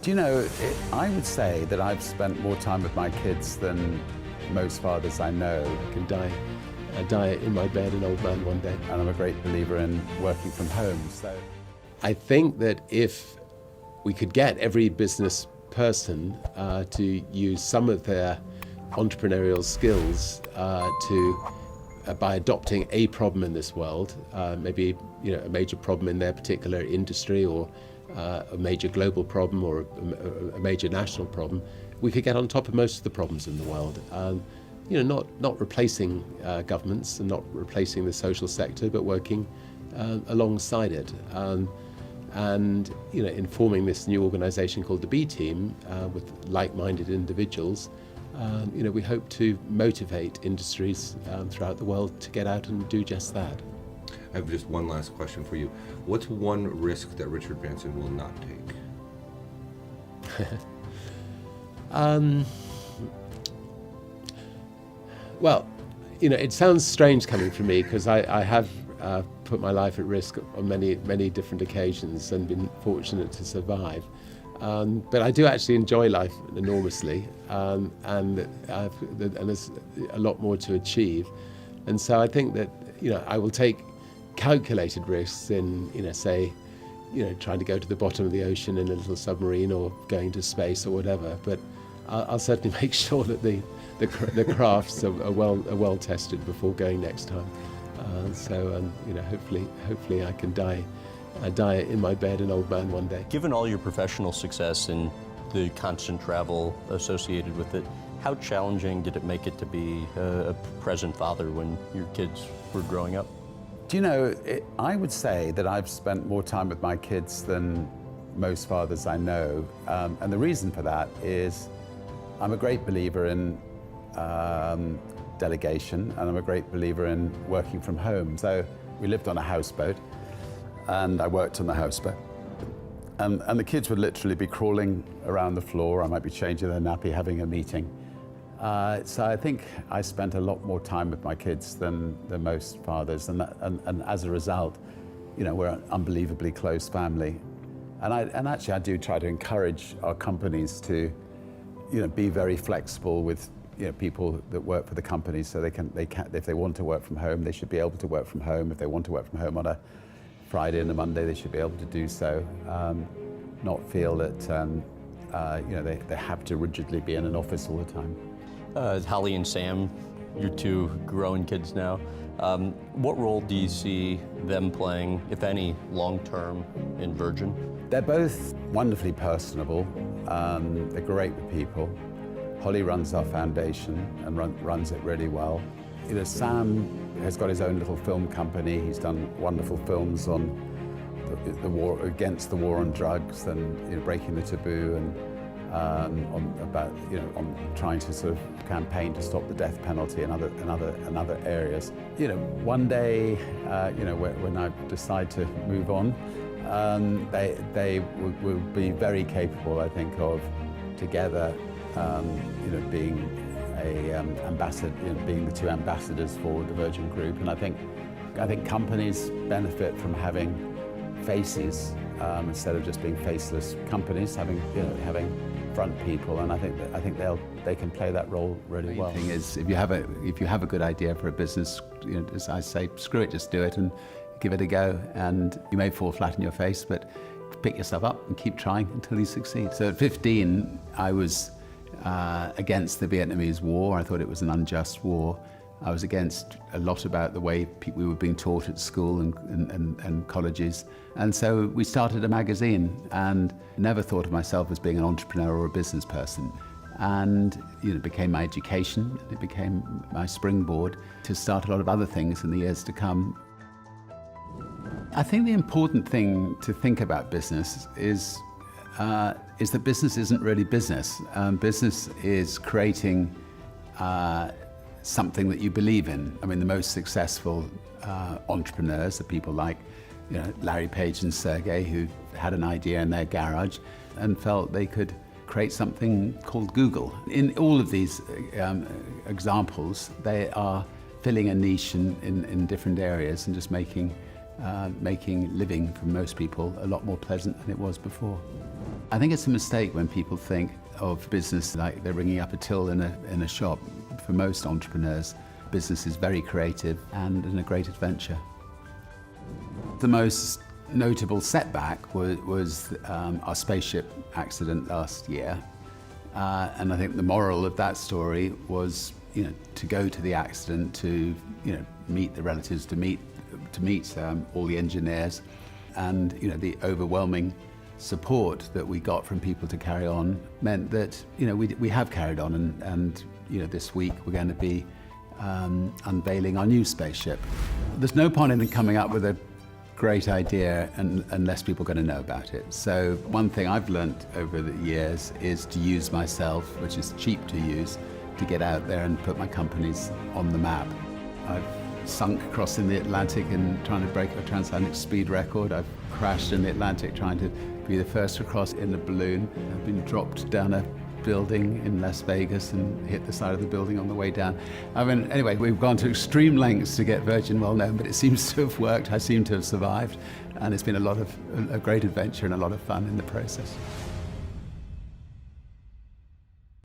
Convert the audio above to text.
Do you know, I would say that I've spent more time with my kids than most fathers I know. I can die in my bed an old man one day. And I'm a great believer in working from home. So I think that if we could get every business person to use some of their entrepreneurial skills by adopting a problem in this world, maybe a major problem in their particular industry, or a major global problem, or a major national problem, we could get on top of most of the problems in the world. Not replacing governments and not replacing the social sector, but working alongside it. And forming this new organization called the B Team with like-minded individuals, we hope to motivate industries throughout the world to get out and do just that. I have just one last question for you. What's one risk that Richard Branson will not take? Well, it sounds strange coming from me, because I have put my life at risk on many different occasions and been fortunate to survive. But I do actually enjoy life enormously, and there's a lot more to achieve. And so I think that I will take calculated risks in trying to go to the bottom of the ocean in a little submarine, or going to space, or whatever. But I'll certainly make sure that the crafts are well tested before going next time. Hopefully I can die in my bed an old man one day. Given all your professional success and the constant travel associated with it, how challenging did it make it to be a present father when your kids were growing up? do you know, I would say that I've spent more time with my kids than most fathers I know. And the reason for that is I'm a great believer in delegation, and I'm a great believer in working from home. So we lived on a houseboat, and I worked on the houseboat. And the kids would literally be crawling around the floor. I might be changing their nappy, having a meeting. So I think I spent a lot more time with my kids than most fathers, and as a result, you know, we're an unbelievably close family. And actually, I do try to encourage our companies to, you know, be very flexible with, you know, people that work for the companies, so they can if they want to work from home, they should be able to work from home. If they want to work from home on a Friday and a Monday, they should be able to do so. Not feel that you know, they have to rigidly be in an office all the time. Holly and Sam, your two growing kids now, what role do you see them playing, if any, long-term in Virgin? They're both wonderfully personable. They're great with people. Holly runs our foundation and runs it really well. You know, Sam has got his own little film company. He's done wonderful films on the war, against the war on drugs, and, you know, breaking the taboo, and on trying to sort of campaign to stop the death penalty and other areas. You know, one day, you know, when I decide to move on, they will be very capable, I think, of together, you know, being a ambassador, you know, being the two ambassadors for the Virgin Group. And I think companies benefit from having faces instead of just being faceless companies, having front people, and I think they can play that role really well. The thing is, if you have a good idea for a business, you know, as I say, screw it, just do it and give it a go. And you may fall flat on your face, but pick yourself up and keep trying until you succeed. So at 15, I was against the Vietnamese War. I thought it was an unjust war. I was against a lot about the way we were being taught at school and colleges. And so we started a magazine, and never thought of myself as being an entrepreneur or a business person. And, you know, it became my education, it became my springboard to start a lot of other things in the years to come. I think the important thing to think about business is that business isn't really business. Business is creating something that you believe in. I mean, the most successful entrepreneurs are people like, you know, Larry Page and Sergey, who had an idea in their garage and felt they could create something called Google. In all of these examples, they are filling a niche in different areas and just making living for most people a lot more pleasant than it was before. I think it's a mistake when people think of business like they're ringing up a till in a shop. For most entrepreneurs, business is very creative and a great adventure. The most notable setback was our spaceship accident last year. And I think the moral of that story was, to go to the accident, to, meet the relatives, to meet all the engineers, and, the overwhelming support that we got from people to carry on meant that, we have carried on, and this week we're going to be unveiling our new spaceship. There's no point in coming up with a great idea unless people are going to know about it. So one thing I've learned over the years is to use myself, which is cheap to use, to get out there and put my companies on the map. I've sunk crossing the Atlantic and trying to break a transatlantic speed record. I've crashed in the Atlantic trying to be the first to cross in a balloon. I've been dropped down a building in Las Vegas and hit the side of the building on the way down. Anyway, we've gone to extreme lengths to get Virgin well known, but it seems to have worked. I seem to have survived, and it's been a great adventure and a lot of fun in the process.